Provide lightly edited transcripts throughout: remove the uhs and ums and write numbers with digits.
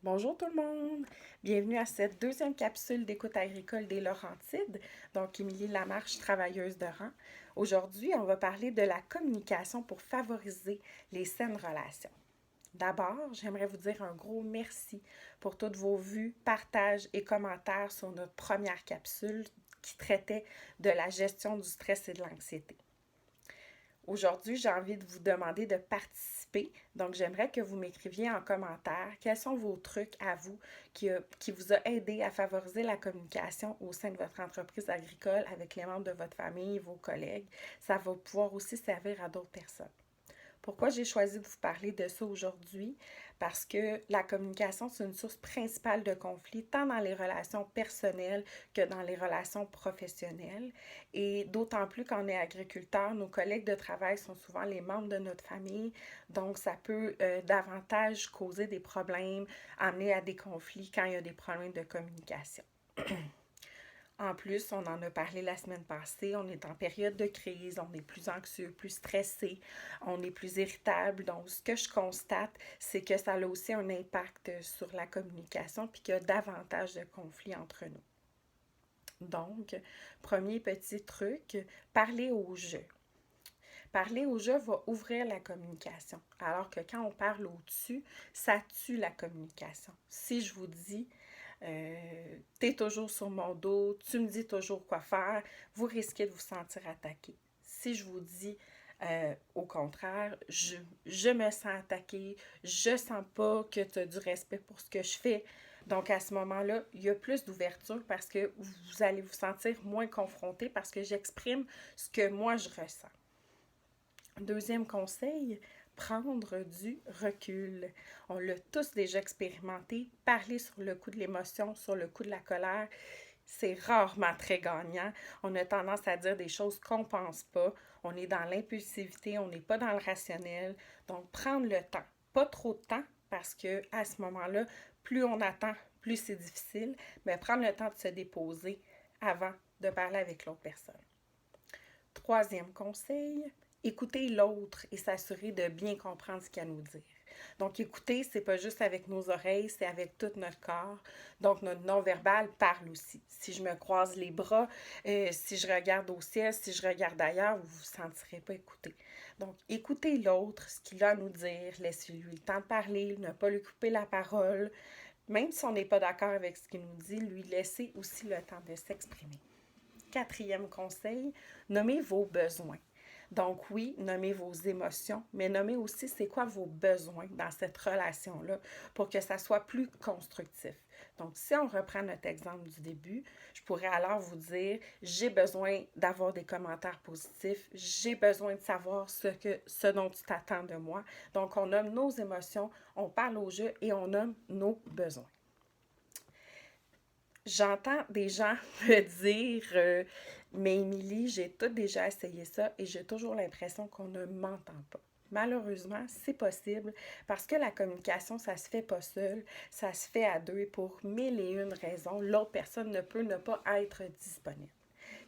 Bonjour tout le monde! Bienvenue à cette deuxième capsule d'écoute agricole des Laurentides. Donc, Émilie Lamarche, travailleuse de rang. Aujourd'hui, on va parler de la communication pour favoriser les saines relations. D'abord, j'aimerais vous dire un gros merci pour toutes vos vues, partages et commentaires sur notre première capsule qui traitait de la gestion du stress et de l'anxiété. Aujourd'hui, j'ai envie de vous demander de participer. Donc, j'aimerais que vous m'écriviez en commentaire quels sont vos trucs à vous qui vous a aidé à favoriser la communication au sein de votre entreprise agricole avec les membres de votre famille, vos collègues. Ça va pouvoir aussi servir à d'autres personnes. Pourquoi j'ai choisi de vous parler de ça aujourd'hui? Parce que la communication, c'est une source principale de conflit, tant dans les relations personnelles que dans les relations professionnelles. Et d'autant plus quand on est agriculteur, nos collègues de travail sont souvent les membres de notre famille. Donc, ça peut davantage causer des problèmes, amener à des conflits quand il y a des problèmes de communication. En plus, on en a parlé la semaine passée, on est en période de crise, on est plus anxieux, plus stressé, on est plus irritable. Donc, ce que je constate, c'est que ça a aussi un impact sur la communication puis qu'il y a davantage de conflits entre nous. Donc, premier petit truc, parler au je. Parler au je va ouvrir la communication, alors que quand on parle au-dessus, ça tue la communication. Si je vous dis t'es toujours sur mon dos, tu me dis toujours quoi faire, vous risquez de vous sentir attaqué. Si je vous dis au contraire, je me sens attaquée, je sens pas que tu as du respect pour ce que je fais. Donc à ce moment-là, il y a plus d'ouverture parce que vous allez vous sentir moins confronté parce que j'exprime ce que moi je ressens. Deuxième conseil, prendre du recul. On l'a tous déjà expérimenté. Parler sur le coup de l'émotion, sur le coup de la colère, c'est rarement très gagnant. On a tendance à dire des choses qu'on pense pas. On est dans l'impulsivité, on n'est pas dans le rationnel. Donc, prendre le temps. Pas trop de temps, parce que à ce moment-là, plus on attend, plus c'est difficile. Mais prendre le temps de se déposer avant de parler avec l'autre personne. Troisième conseil, écouter l'autre et s'assurer de bien comprendre ce qu'il a à nous dire. Donc, écouter, c'est pas juste avec nos oreilles, c'est avec tout notre corps. Donc, notre non-verbal parle aussi. Si je me croise les bras, si je regarde au ciel, si je regarde ailleurs, vous ne vous sentirez pas écouté. Donc, écoutez l'autre, ce qu'il a à nous dire, laissez-lui le temps de parler, ne pas lui couper la parole. Même si on n'est pas d'accord avec ce qu'il nous dit, lui laisser aussi le temps de s'exprimer. Quatrième conseil, nommez vos besoins. Donc oui, nommez vos émotions, mais nommez aussi c'est quoi vos besoins dans cette relation-là pour que ça soit plus constructif. Donc si on reprend notre exemple du début, je pourrais alors vous dire, j'ai besoin d'avoir des commentaires positifs, j'ai besoin de savoir ce dont tu t'attends de moi. Donc on nomme nos émotions, on parle au jeu et on nomme nos besoins. J'entends des gens me dire mais Émilie, j'ai tout déjà essayé ça et j'ai toujours l'impression qu'on ne m'entend pas. Malheureusement, c'est possible parce que la communication, ça se fait pas seul, ça se fait à deux et pour mille et une raisons. L'autre personne ne peut ne pas être disponible.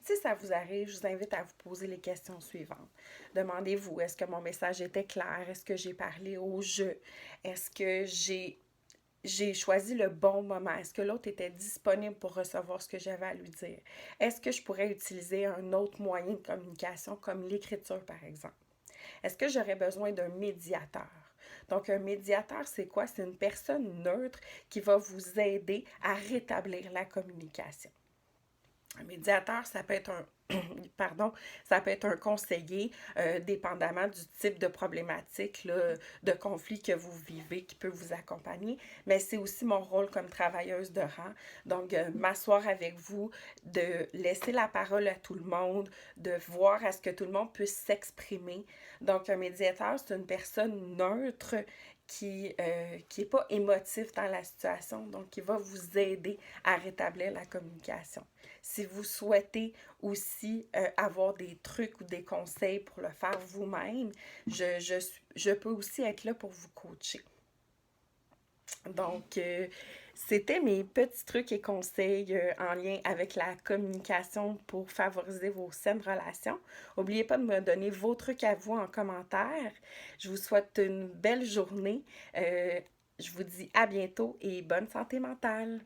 Si ça vous arrive, je vous invite à vous poser les questions suivantes. Demandez-vous, est-ce que mon message était clair? Est-ce que j'ai parlé au jeu? Est-ce que j'ai choisi le bon moment? Est-ce que l'autre était disponible pour recevoir ce que j'avais à lui dire? Est-ce que je pourrais utiliser un autre moyen de communication comme l'écriture, par exemple? Est-ce que j'aurais besoin d'un médiateur? Donc, un médiateur, c'est quoi? C'est une personne neutre qui va vous aider à rétablir la communication. Un médiateur, ça peut être pardon, ça peut être un conseiller, dépendamment du type de problématique, là, de conflit que vous vivez, qui peut vous accompagner. Mais c'est aussi mon rôle comme travailleuse de rang. Donc, m'asseoir avec vous, de laisser la parole à tout le monde, de voir à ce que tout le monde puisse s'exprimer. Donc, un médiateur, c'est une personne neutre qui est pas émotif dans la situation, donc qui va vous aider à rétablir la communication. Si vous souhaitez aussi avoir des trucs ou des conseils pour le faire vous-même, je peux aussi être là pour vous coacher. Donc, c'était mes petits trucs et conseils en lien avec la communication pour favoriser vos saines relations. N'oubliez pas de me donner vos trucs à vous en commentaire. Je vous souhaite une belle journée. Je vous dis à bientôt et bonne santé mentale!